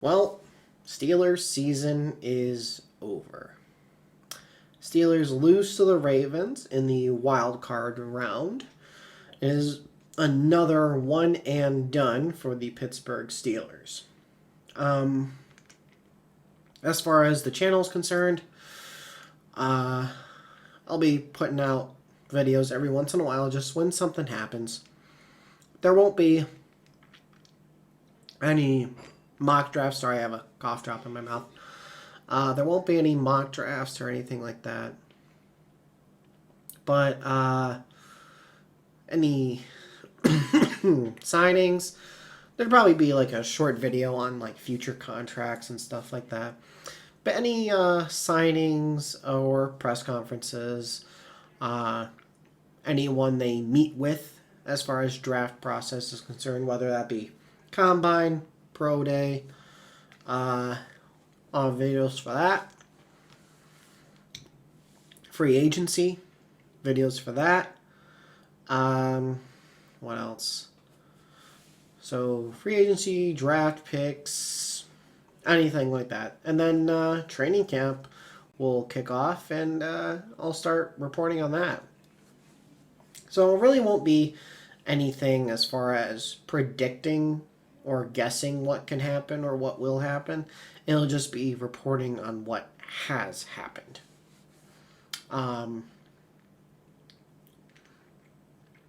Well, Steelers season is over. Steelers lose to the Ravens in the wild card round. It is another one and done for the Pittsburgh Steelers. Um, as far as the channel is concerned, I'll be putting out videos every once in a while just when something happens. There won't be any mock drafts. Sorry, I have a cough drop in my mouth. There won't be any mock drafts or anything like that. But any signings, there'd probably be like a short video on like future contracts and stuff like that. But any signings or press conferences, anyone they meet with as far as draft process is concerned, whether that be combine, pro day, videos for that. Free agency, videos for that. What else? So free agency, draft picks, anything like that. And then training camp will kick off and I'll start reporting on that. So it really won't be anything as far as predicting or guessing what can happen or what will happen. It'll just be reporting on what has happened. And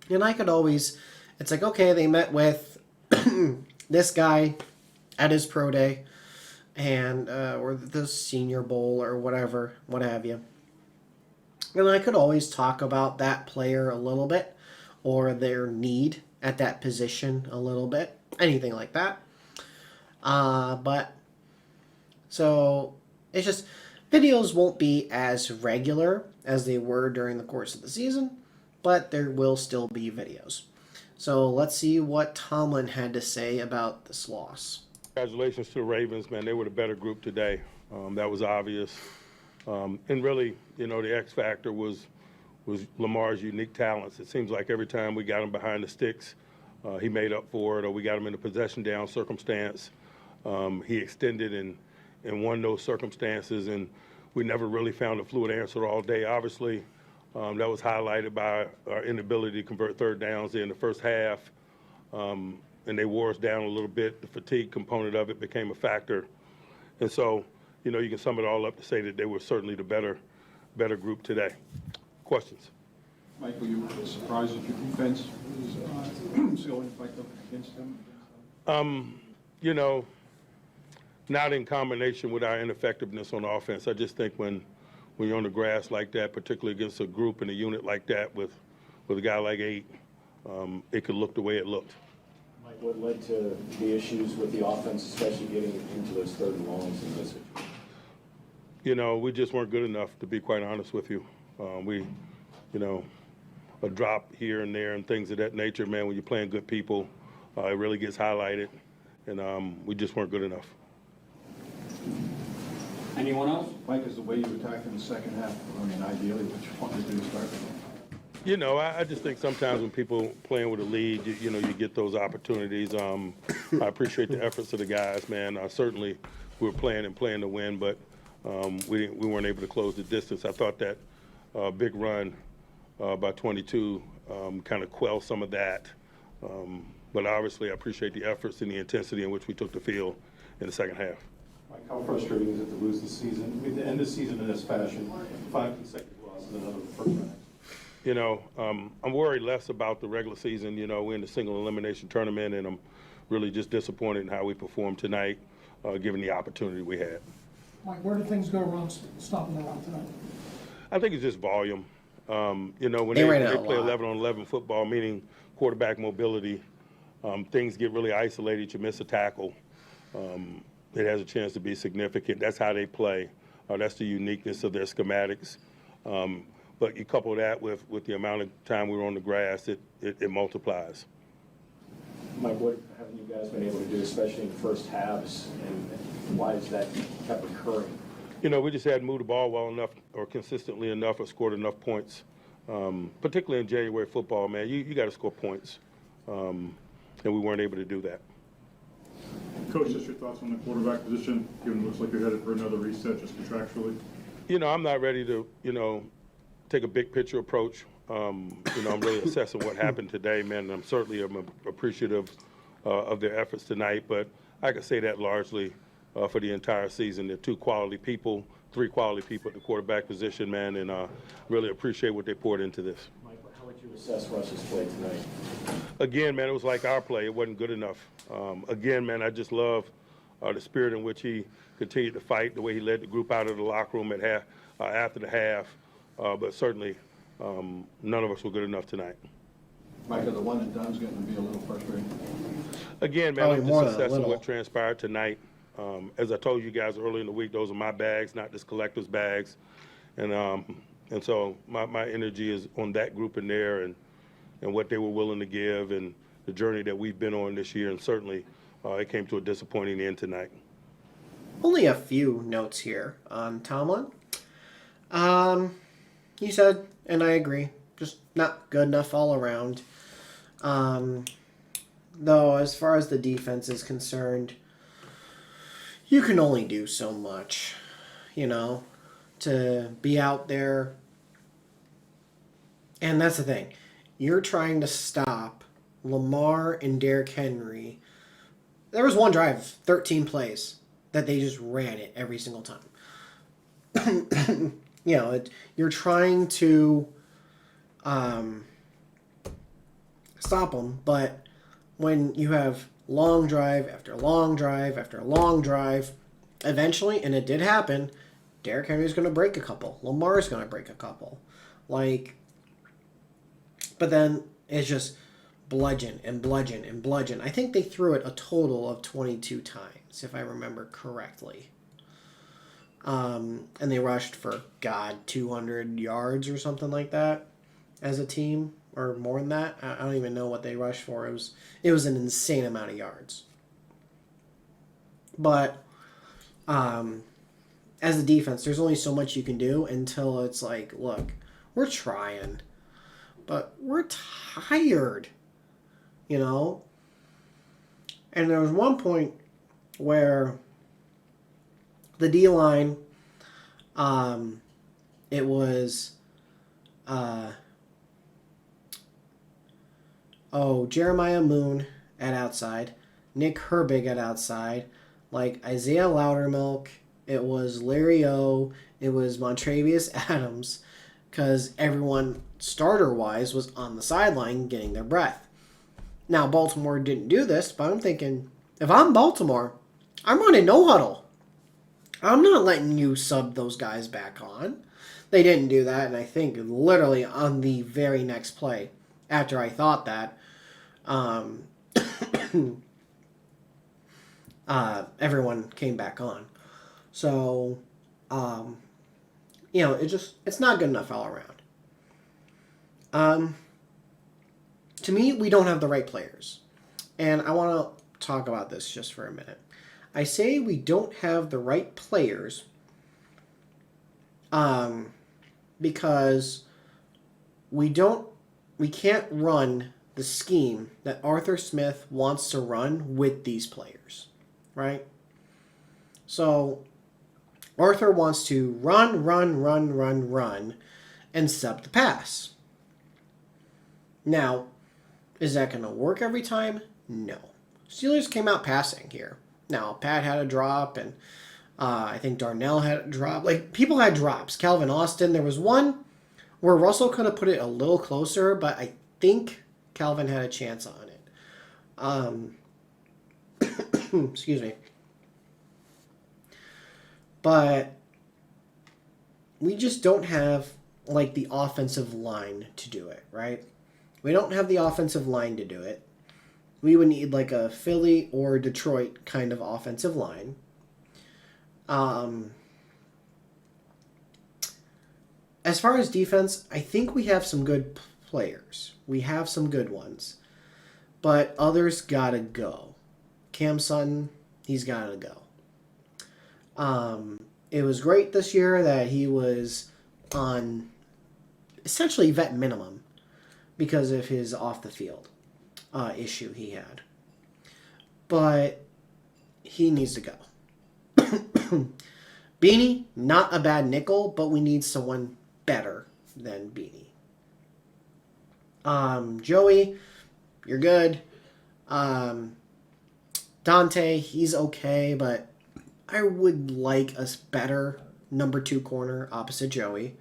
I could always, it's like, okay, they met with this guy at his pro day and or the Senior Bowl or whatever, what have you. And I could always talk about that player a little bit or their need at that position a little bit, anything like that. But so it's just videos won't be as regular as they were during the course of the season, but there will still be videos. So let's see what Tomlin had to say about this loss. Congratulations to the Ravens, man. They were the better group today. That was obvious. And really, the X factor was Lamar's unique talents. It seems like every time we got him behind the sticks, he made up for it, or we got him in a possession down circumstance. He extended and won those circumstances, and we never really found a fluid answer all day. Obviously, that was highlighted by our inability to convert third downs in the first half, and they wore us down a little bit. The fatigue component of it became a factor. And so, you can sum it all up to say that they were certainly the better group today. Questions? Michael, you were surprised that your defense was so effective against them? Not in combination with our ineffectiveness on offense. I just think when you're on the grass like that, particularly against a group and a unit like that with a guy like 8, it could look the way it looked. Mike, what led to the issues with the offense, especially getting into those third and longs in this situation? We just weren't good enough, to be quite honest with you. A drop here and there and things of that nature, man, when you're playing good people, it really gets highlighted, and we just weren't good enough. Anyone else? Mike, is the way you attacked in the second half, ideally what you wanted to do to start with? I just think sometimes when people playing with a lead, you get those opportunities. I appreciate the efforts of the guys, man. Certainly we were playing to win, but we weren't able to close the distance. I thought that big run by 22 kind of quelled some of that. But obviously I appreciate the efforts and the intensity in which we took the field in the second half. Mike, how frustrating is it to lose the season, to end the season in this fashion, 5 consecutive losses, another first round? I'm worried less about the regular season. We're in the single elimination tournament, and I'm really just disappointed in how we performed tonight, given the opportunity we had. Mike, where did things go wrong stopping the run tonight? I think it's just volume. When they play 11-on-11 football, meaning quarterback mobility, things get really isolated. You miss a tackle. It has a chance to be significant. That's how they play. That's the uniqueness of their schematics. But you couple that with the amount of time we were on the grass, it multiplies. Mike, what haven't you guys been able to do, especially in the first halves, and why is that kept occurring? We just hadn't moved the ball well enough or consistently enough or scored enough points, particularly in January football, man. You got to score points, and we weren't able to do that. Coach, just your thoughts on the quarterback position, given it looks like you're headed for another reset just contractually? I'm not ready to, take a big picture approach. I'm really assessing what happened today, man. And I'm certainly appreciative of their efforts tonight, but I could say that largely for the entire season. They're 2 quality people, 3 quality people at the quarterback position, man, and really appreciate what they poured into this. Mike, how would you assess Russ's play tonight? Again, man, it was like our play. It wasn't good enough. Again, man, I just love the spirit in which he continued to fight, the way he led the group out of the locker room at after the half. But certainly, none of us were good enough tonight. Micah, the one and done's getting to be a little frustrating. Again, man, Probably I'm more just than a assessing little. what transpired tonight. As I told you guys earlier in the week, those are my bags, not just collectives' bags. And so my energy is on that group in there and what they were willing to give and the journey that we've been on this year. And certainly it came to a disappointing end tonight. Only a few notes here on Tomlin. You said, and I agree, just not good enough all around. Though, as far as the defense is concerned, you can only do so much, to be out there. And that's the thing. You're trying to stop Lamar and Derrick Henry. There was one drive, 13 plays, that they just ran it every single time. You're trying to stop them, but when you have long drive after long drive after long drive, eventually, and it did happen, Derrick Henry's going to break a couple. Lamar's going to break a couple. But then it's just bludgeon and bludgeon and bludgeon. I think they threw it a total of 22 times, if I remember correctly. And they rushed for, 200 yards or something like that as a team, or more than that. I don't even know what they rushed for. It was an insane amount of yards. But as a defense, there's only so much you can do until it's like, look, we're trying, but we're tired, And there was one point where the D-line, it was, Jeremiah Moon at outside, Nick Herbig at outside, Isaiah Loudermilk, it was Larry O, it was Montravius Adams, because everyone, starter-wise, was on the sideline getting their breath. Now, Baltimore didn't do this, but I'm thinking, if I'm Baltimore, I'm running no huddle. I'm not letting you sub those guys back on. They didn't do that, and I think literally on the very next play, after I thought that, everyone came back on. So, it's not good enough all around. To me, we don't have the right players. And I want to talk about this just for a minute. I say we don't have the right players because we can't run the scheme that Arthur Smith wants to run with these players, right? So Arthur wants to run, and sub the pass. Now, is that going to work every time? No. Steelers came out passing here. Now, Pat had a drop, and I think Darnell had a drop. People had drops. Calvin Austin, there was one where Russell could have put it a little closer, but I think Calvin had a chance on it. Excuse me. But we just don't have, the offensive line to do it, right? We don't have the offensive line to do it. We would need a Philly or Detroit kind of offensive line. As far as defense, I think we have some good players. We have some good ones. But others gotta go. Cam Sutton, he's gotta go. It was great this year that he was on essentially vet minimum because of his off the field issue he had. But he needs to go. Beanie, not a bad nickel, but we need someone better than Beanie. Joey, you're good. Dante, he's okay, but I would like a better number 2 corner opposite Joey.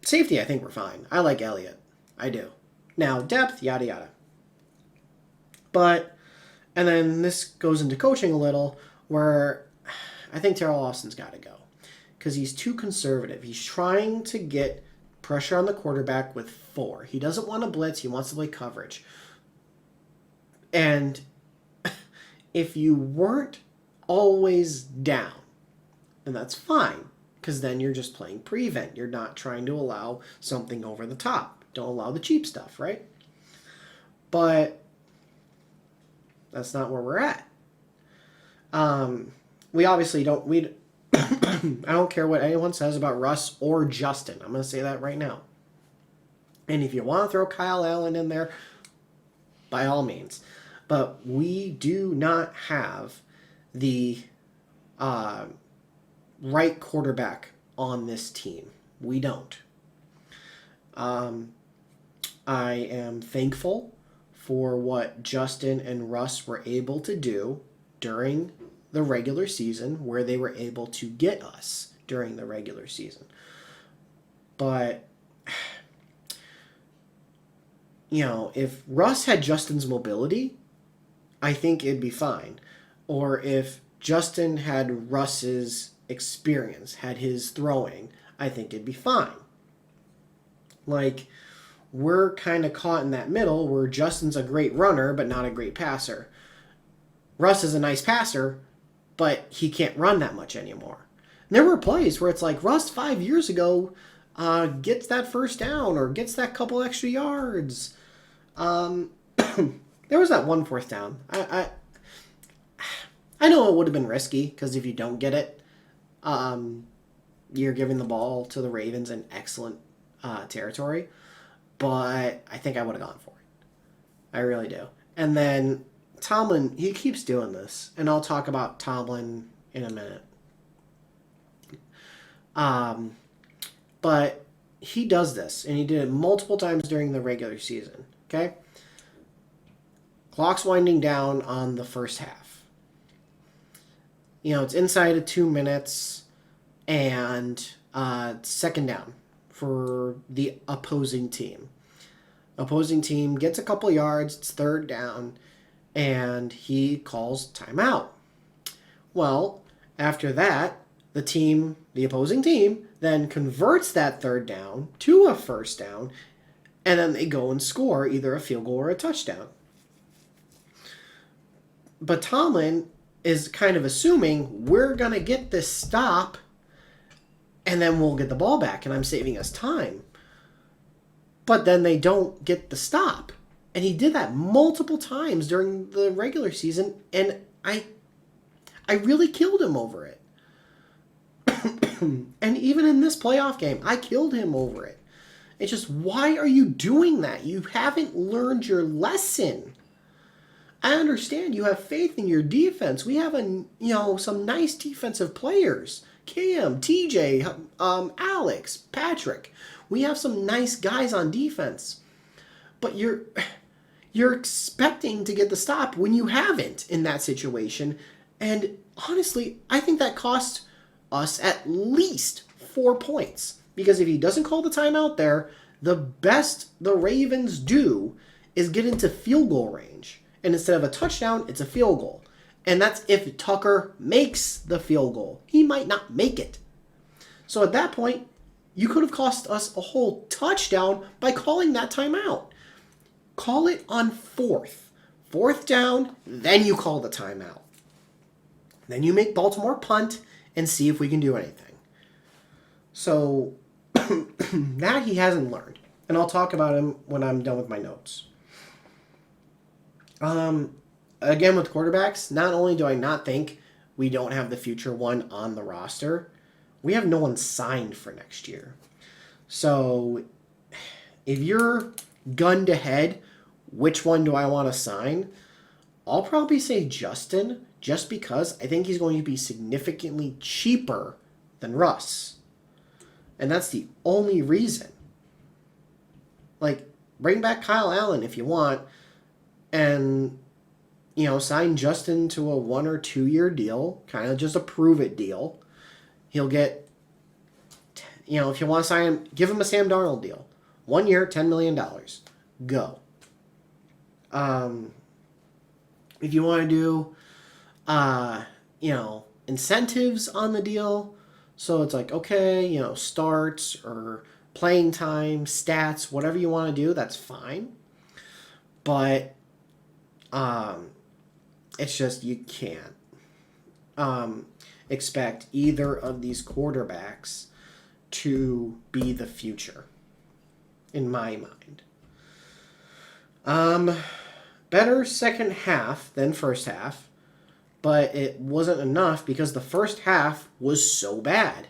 Safety, I think we're fine. I like Elliott. I do. Now, depth, yada yada. But, and then this goes into coaching a little, where I think Terrell Austin's got to go. Because he's too conservative. He's trying to get pressure on the quarterback with 4. He doesn't want to blitz. He wants to play coverage. And if you weren't always down, then that's fine. Because then you're just playing prevent. You're not trying to allow something over the top. Don't allow the cheap stuff, right? But that's not where we're at. We obviously don't... I don't care what anyone says about Russ or Justin. I'm going to say that right now. And if you want to throw Kyle Allen in there, by all means. But we do not have the right quarterback on this team. We don't. I am thankful for what Justin and Russ were able to do during the regular season, where they were able to get us during the regular season. But, you know, if Russ had Justin's mobility, I think it'd be fine. Or if Justin had Russ's experience, had his throwing, I think it'd be fine. Like, we're kind of caught in that middle where Justin's a great runner, but not a great passer. Russ is a nice passer, but he can't run that much anymore. And there were plays where it's like, Russ 5 years ago gets that first down or gets that couple extra yards. There was that one fourth down. I know it would have been risky, because if you don't get it, you're giving the ball to the Ravens in excellent territory. But I think I would have gone for it. I really do. And then Tomlin, he keeps doing this. And I'll talk about Tomlin in a minute. But he does this. And he did it multiple times during the regular season. Okay? Clock's winding down on the first half. You know, it's inside of 2 minutes. And second down for the opposing team. Opposing team gets a couple yards. It's third down. And he calls timeout. Well, after that, the opposing team, then converts that third down to a first down, and then they go and score either a field goal or a touchdown. But Tomlin is kind of assuming we're going to get this stop, and then we'll get the ball back, and I'm saving us time. But then they don't get the stop. And he did that multiple times during the regular season, and I really killed him over it. And even in this playoff game, I killed him over it. It's just, why are you doing that? You haven't learned your lesson. I understand you have faith in your defense. We have some nice defensive players. Cam, TJ, Alex, Patrick. We have some nice guys on defense. But you're expecting to get the stop when you haven't in that situation. And honestly, I think that cost us at least 4 points. Because if he doesn't call the timeout there, the best the Ravens do is get into field goal range. And instead of a touchdown, it's a field goal. And that's if Tucker makes the field goal. He might not make it. So at that point, you could have cost us a whole touchdown by calling that timeout. Call it on fourth down, then you call the timeout. Then you make Baltimore punt and see if we can do anything. So that he hasn't learned. And I'll talk about him when I'm done with my notes. Again, with quarterbacks, not only do I not think we don't have the future one on the roster, we have no one signed for next year. So if you're gunned ahead, which one do I want to sign? I'll probably say Justin, just because I think he's going to be significantly cheaper than Russ. And that's the only reason. Like, bring back Kyle Allen if you want, and, you know, sign Justin to a 1 or 2 year deal, kind of just a prove it deal. He'll get, you know, if you want to sign him, give him a Sam Darnold deal. 1 year, $10 million. Go. If you want to do, you know, incentives on the deal, so it's like, okay, you know, starts or playing time, stats, whatever you want to do, that's fine. But it's just you can't expect either of these quarterbacks to be the future, in my mind. Better second half than first half, but it wasn't enough because the first half was so bad.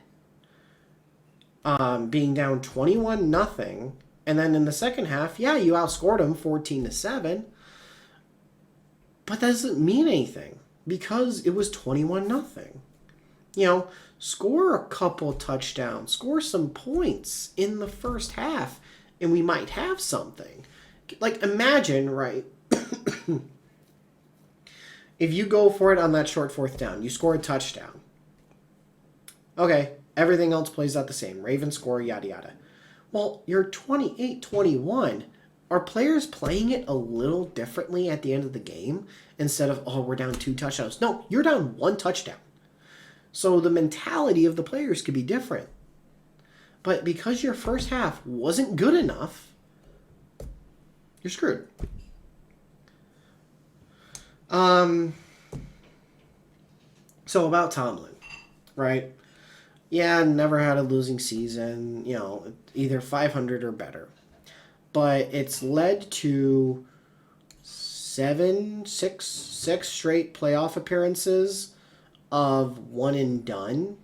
Being down 21-0, and then in the second half, yeah, you outscored them 14-7, but that doesn't mean anything because it was 21-0. You know, score a couple touchdowns, score some points in the first half, and we might have something. Like, imagine, right, if you go for it on that short fourth down, you score a touchdown. Okay, everything else plays out the same. Ravens score, yada yada. Well, you're 28-21. Are players playing it a little differently at the end of the game instead of, oh, we're down 2 touchdowns? No, you're down 1 touchdown. So the mentality of the players could be different. But because your first half wasn't good enough, you're screwed. So about Tomlin, right? Yeah, never had a losing season, you know, either 500 or better. But it's led to six straight playoff appearances of one and done.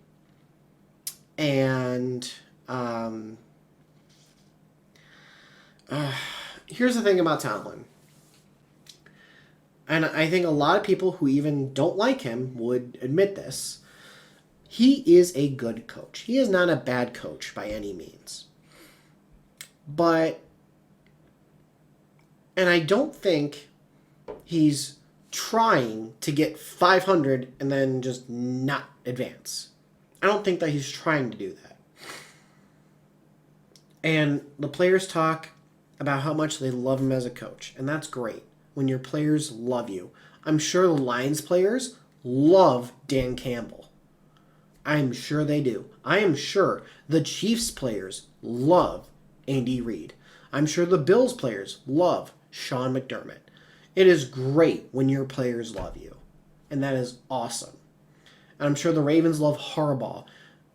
And here's the thing about Tomlin. And I think a lot of people who even don't like him would admit this. He is a good coach. He is not a bad coach by any means. But, and I don't think he's trying to get 500 and then just not advance. I don't think that he's trying to do that. And the players talk about how much they love him as a coach. And that's great when your players love you. I'm sure the Lions players love Dan Campbell. I'm sure they do. I am sure the Chiefs players love Andy Reid. I'm sure the Bills players love Sean McDermott. It is great when your players love you. And that is awesome. And I'm sure the Ravens love Harbaugh.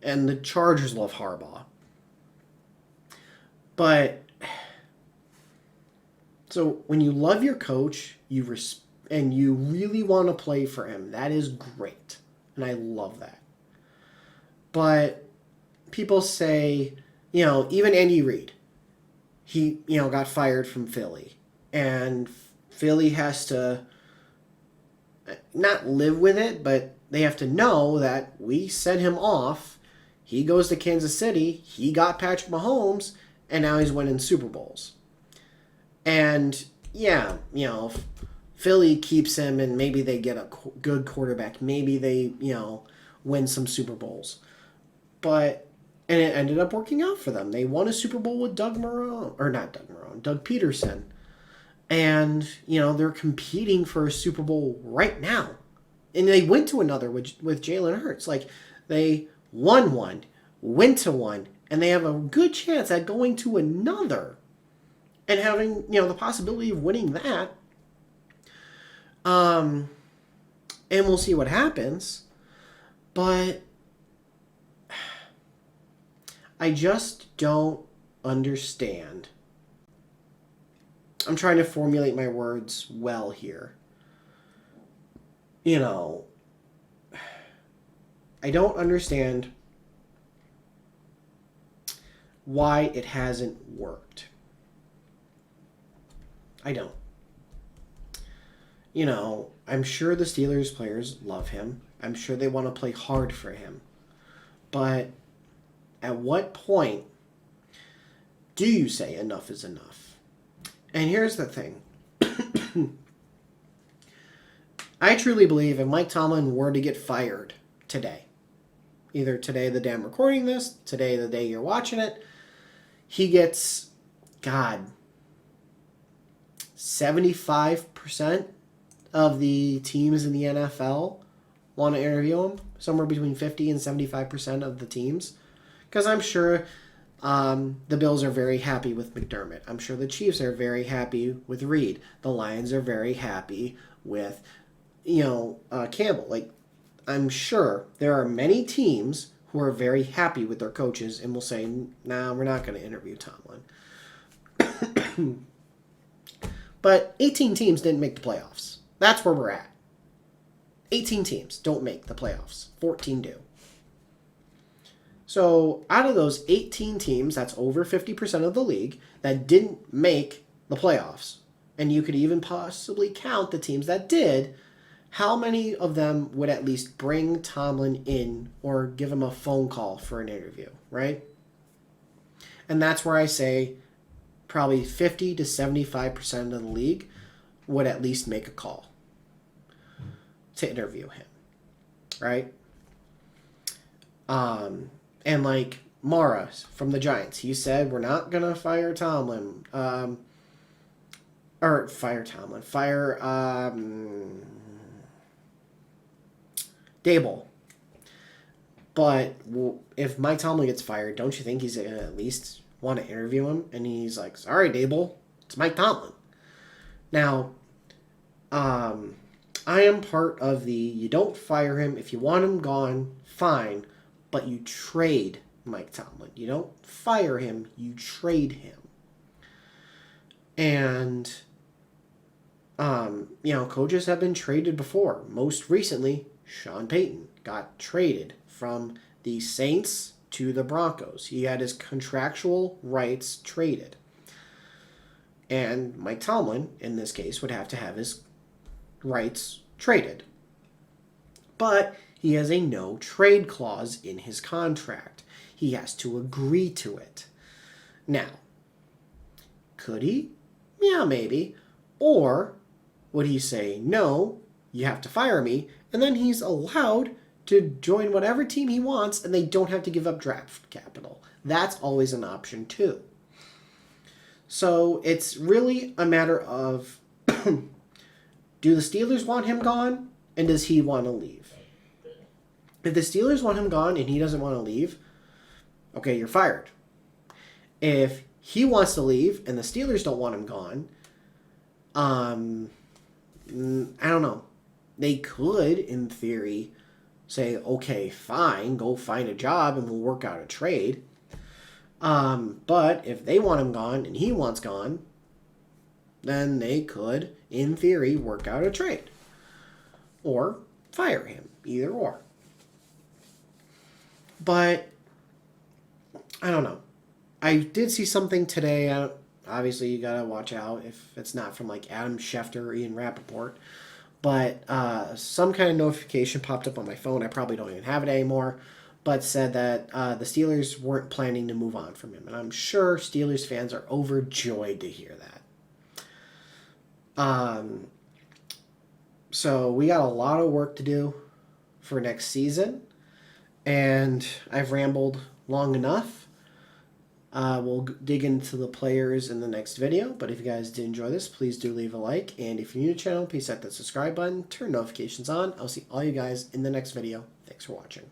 And the Chargers love Harbaugh. But so when you love your coach, and you really want to play for him, that is great. And I love that. But people say, you know, even Andy Reid, he, you know, got fired from Philly. And Philly has to not live with it, but they have to know that we sent him off. He goes to Kansas City. He got Patrick Mahomes, and now he's winning Super Bowls. And, yeah, you know, Philly keeps him, and maybe they get a good quarterback. Maybe they, you know, win some Super Bowls. But, and it ended up working out for them. They won a Super Bowl with Doug Peterson. And, you know, they're competing for a Super Bowl right now. And they went to another with Jalen Hurts. Like, they won one, went to one, and they have a good chance at going to another and having, you know, the possibility of winning that. And we'll see what happens. But I just don't understand. I'm trying to formulate my words well here. You know, I don't understand why it hasn't worked. I don't. You know, I'm sure the Steelers players love him. I'm sure they want to play hard for him. But at what point do you say enough is enough? And here's the thing. I truly believe if Mike Tomlin were to get fired today, either today the day I'm recording this, today the day you're watching it, he gets, God, 75% of the teams in the NFL want to interview him. Somewhere between 50 and 75% of the teams. Because I'm sure the Bills are very happy with McDermott. I'm sure the Chiefs are very happy with Reed. The Lions are very happy with, Campbell. Like, I'm sure there are many teams who are very happy with their coaches and will say, nah, we're not going to interview Tomlin. But 18 teams didn't make the playoffs. That's where we're at. 18 teams don't make the playoffs. 14 do. So out of those 18 teams, that's over 50% of the league, that didn't make the playoffs. And you could even possibly count the teams that did. How many of them would at least bring Tomlin in or give him a phone call for an interview, right? And that's where I say probably 50 to 75% of the league would at least make a call to interview him, right? And like Mara from the Giants, he said, we're not going to fire Tomlin. Fire Dable. But if Mike Tomlin gets fired, don't you think he's going to at least want to interview him? And he's like, sorry, Dable, it's Mike Tomlin. Now, I am part of the, you don't fire him. If you want him gone, fine. But you trade Mike Tomlin. You don't fire him, you trade him. And, coaches have been traded before. Most recently, Sean Payton got traded from the Saints to the Broncos. He had his contractual rights traded. And Mike Tomlin, in this case, would have to have his rights traded. But he has a no trade clause in his contract. He has to agree to it. Now, could he? Yeah, maybe. Or would he say, no, you have to fire me, and then he's allowed to join whatever team he wants and they don't have to give up draft capital? That's always an option too. So it's really a matter of do the Steelers want him gone and does he want to leave? If the Steelers want him gone and he doesn't want to leave, okay, you're fired. If he wants to leave and the Steelers don't want him gone, I don't know. They could, in theory, say, okay, fine, go find a job and we'll work out a trade. But if they want him gone and he wants gone, then they could, in theory, work out a trade. Or fire him, either or. But, I don't know. I did see something today. Obviously, you gotta watch out if it's not from like Adam Schefter or Ian Rappaport. But some kind of notification popped up on my phone. I probably don't even have it anymore. But said that the Steelers weren't planning to move on from him. And I'm sure Steelers fans are overjoyed to hear that. So we got a lot of work to do for next season. And I've rambled long enough. We'll dig into the players in the next video. But if you guys did enjoy this, please do leave a like. And if you're new to the channel, please hit that subscribe button. Turn notifications on. I'll see all you guys in the next video. Thanks for watching.